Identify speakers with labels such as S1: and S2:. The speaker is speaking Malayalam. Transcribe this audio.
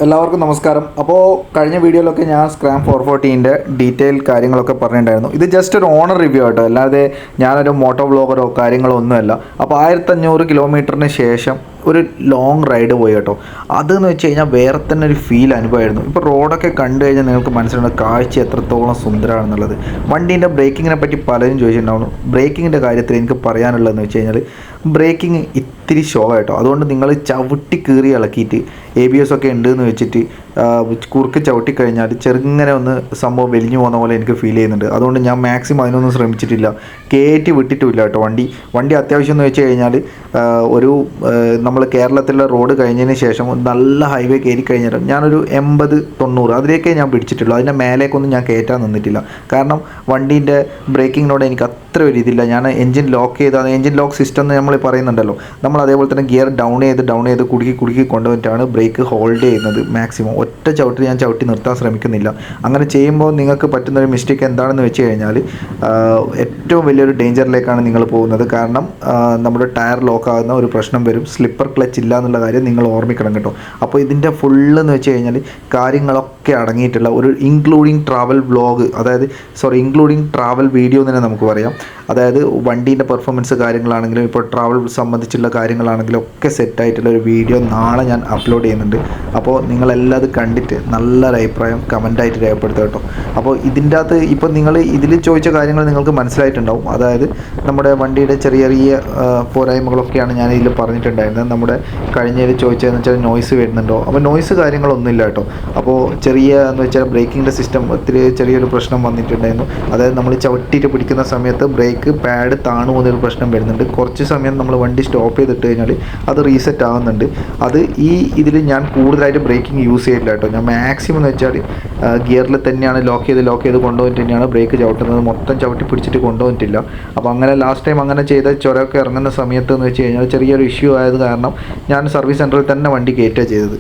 S1: എല്ലാവർക്കും നമസ്കാരം. അപ്പോൾ കഴിഞ്ഞ വീഡിയോയിലൊക്കെ ഞാൻ സ്ക്രാം 440ൻ്റെ ഡീറ്റെയിൽ കാര്യങ്ങളൊക്കെ പറഞ്ഞിട്ടുണ്ടായിരുന്നു. ഇത് ജസ്റ്റ് ഒരു ഓണർ റിവ്യൂ ആട്ടോ, അല്ലാതെ ഞാനൊരു മോട്ടോ വ്ളോഗറോ കാര്യങ്ങളോ ഒന്നുമല്ല. അപ്പോൾ 1500 കിലോമീറ്ററിന് ശേഷം ഒരു ലോങ് റൈഡ് പോയി കേട്ടോ. അതെന്ന് വെച്ച് കഴിഞ്ഞാൽ വേറെ തന്നെ ഒരു ഫീൽ അനുഭവമായിരുന്നു. ഇപ്പോൾ റോഡൊക്കെ കണ്ടു കഴിഞ്ഞാൽ നിങ്ങൾക്ക് മനസ്സിലാവും കാഴ്ച എത്രത്തോളം സുന്ദരമാണെന്നുള്ളത്. വണ്ടീൻ്റെ ബ്രേക്കിങ്ങിനെ പറ്റി പലരും ചോദിച്ചിട്ടുണ്ടാവുന്നു. ബ്രേക്കിങ്ങിൻ്റെ കാര്യത്തിൽ എനിക്ക് പറയാനുള്ളതെന്ന് വെച്ച് കഴിഞ്ഞാൽ ബ്രേക്കിംഗ് ഇത്തിരി ഷോ ആയിട്ടോ. അതുകൊണ്ട് നിങ്ങൾ ചവിട്ടി കീറി ഇളക്കിയിട്ട് ABS ഒക്കെ ഉണ്ടെന്ന് വെച്ചിട്ട് കുറുക്ക് ചവിട്ടി കഴിഞ്ഞാൽ ചെറുങ്ങനെ ഒന്ന് സംഭവം വലിഞ്ഞു പോകുന്ന പോലെ എനിക്ക് ഫീൽ ചെയ്യുന്നുണ്ട്. അതുകൊണ്ട് ഞാൻ മാക്സിമം അതിനൊന്നും ശ്രമിച്ചിട്ടില്ല, കയറ്റി വിട്ടിട്ടുമില്ല കേട്ടോ. വണ്ടി അത്യാവശ്യം എന്ന് വെച്ച് കഴിഞ്ഞാൽ ഒരു നമ്മൾ കേരളത്തിലെ റോഡ് കഴിഞ്ഞതിന് ശേഷം നല്ല ഹൈവേ കയറി കഴിഞ്ഞാലും ഞാനൊരു 80-90 അതിലേക്കേ ഞാൻ പിടിച്ചിട്ടുള്ളൂ. അതിൻ്റെ മേലേക്കൊന്നും ഞാൻ കയറ്റാൻ നിന്നിട്ടില്ല. കാരണം വണ്ടീൻ്റെ ബ്രേക്കിങ്ങിനോട് എനിക്ക് അത്ര ഒരു ഇതില്ല. ഞാൻ എൻജിൻ ലോക്ക് ചെയ്താൽ എൻജിൻ ലോക്ക് സിസ്റ്റം എന്ന് നമ്മൾ പറയുന്നുണ്ടല്ലോ, നമ്മൾ അതേപോലെ തന്നെ ഗിയർ ഡൗൺ ചെയ്ത് കുടുക്കി കൊണ്ടുവന്നിട്ടാണ് ബ്രേക്ക് ഹോൾഡ് ചെയ്യുന്നത്. മാക്സിമം ഒറ്റ ചവിട്ടി ഞാൻ ചവിട്ടി നിർത്താൻ ശ്രമിക്കുന്നില്ല. അങ്ങനെ ചെയ്യുമ്പോൾ നിങ്ങൾക്ക് പറ്റുന്നൊരു മിസ്റ്റേക്ക് എന്താണെന്ന് വെച്ച് കഴിഞ്ഞാൽ ഏറ്റവും വലിയൊരു ഡേഞ്ചറിലേക്കാണ് നിങ്ങൾ പോകുന്നത്. കാരണം നമ്മുടെ ടയർ ലോക്കാകുന്ന ഒരു പ്രശ്നം വരും. സ്ലിപ്പർ ക്ലച്ച് ഇല്ല എന്നുള്ള കാര്യം നിങ്ങൾ ഓർമ്മിക്കണം കേട്ടോ. അപ്പോൾ ഇതിൻ്റെ ഫുള്ളെന്ന് വെച്ച് കഴിഞ്ഞാൽ കാര്യങ്ങളൊക്കെ അടങ്ങിയിട്ടുള്ള ഒരു including travel vlog, including travel video തന്നെ നമുക്ക് പറയാം. അതായത് വണ്ടീൻ്റെ പെർഫോമൻസ് കാര്യങ്ങളാണെങ്കിലും ഇപ്പോൾ ട്രാവൽ സംബന്ധിച്ചുള്ള കാര്യങ്ങളാണെങ്കിലും ഒക്കെ സെറ്റായിട്ടുള്ള ഒരു വീഡിയോ നാളെ ഞാൻ അപ്ലോഡ് ചെയ്യുന്നുണ്ട്. അപ്പോൾ നിങ്ങളെല്ലാം അത് കണ്ടിട്ട് നല്ലൊരു അഭിപ്രായം കമൻറ്റായിട്ട് രേഖപ്പെടുത്തുക കേട്ടോ. അപ്പോൾ ഇതിൻ്റെ അകത്ത് ഇപ്പോൾ നിങ്ങൾ ഇതിൽ ചോദിച്ച കാര്യങ്ങൾ നിങ്ങൾക്ക് മനസ്സിലായിട്ടുണ്ടാവും. അതായത് നമ്മുടെ വണ്ടിയുടെ ചെറിയ പോരായ്മകളൊക്കെയാണ് ഞാൻ ഇതിൽ പറഞ്ഞിട്ടുണ്ടായിരുന്നത്. നമ്മുടെ കഴിഞ്ഞതിൽ ചോദിച്ചതെന്ന് വെച്ചാൽ നോയ്സ് വരുന്നുണ്ടോ. അപ്പോൾ നോയ്സ് കാര്യങ്ങളൊന്നുമില്ല കേട്ടോ. അപ്പോൾ എന്ന് വെച്ചാൽ ബ്രേക്കിങ്ങിൻ്റെ സിസ്റ്റം ഒത്തിരി ചെറിയൊരു പ്രശ്നം വന്നിട്ടുണ്ടായിരുന്നു. അതായത് നമ്മൾ ചവിട്ടിയിട്ട് പിടിക്കുന്ന സമയത്ത് ബ്രേക്ക് പാഡ് താണു പോകുന്നൊരു പ്രശ്നം വരുന്നുണ്ട്. കുറച്ച് സമയം നമ്മൾ വണ്ടി സ്റ്റോപ്പ് ചെയ്തിട്ട് കഴിഞ്ഞാൽ അത് റീസെറ്റ് ആകുന്നുണ്ട്. അത് ഇതിൽ ഞാൻ കൂടുതലായിട്ട് ബ്രേക്കിംഗ് യൂസ് ചെയ്തില്ല കേട്ടോ. ഞാൻ മാക്സിമം എന്ന് വെച്ചാൽ ഗിയറിൽ തന്നെയാണ് ലോക്ക് ചെയ്ത് കൊണ്ടുപോയിട്ട് തന്നെയാണ് ബ്രേക്ക് ചവിട്ടുന്നത്. മൊത്തം ചവിട്ടി പിടിച്ചിട്ട് കൊണ്ടുപോയിട്ടില്ല. അപ്പോൾ അങ്ങനെ ലാസ്റ്റ് ടൈം അങ്ങനെ ചെയ്ത ചുരമൊക്കെ ഇറങ്ങുന്ന സമയത്ത് എന്ന് വെച്ച് കഴിഞ്ഞാൽ ചെറിയൊരു ഇഷ്യൂ ആയത് കാരണം ഞാൻ സർവീസ് സെൻറ്ററിൽ തന്നെ വണ്ടി കയറ്റുക ചെയ്തത്.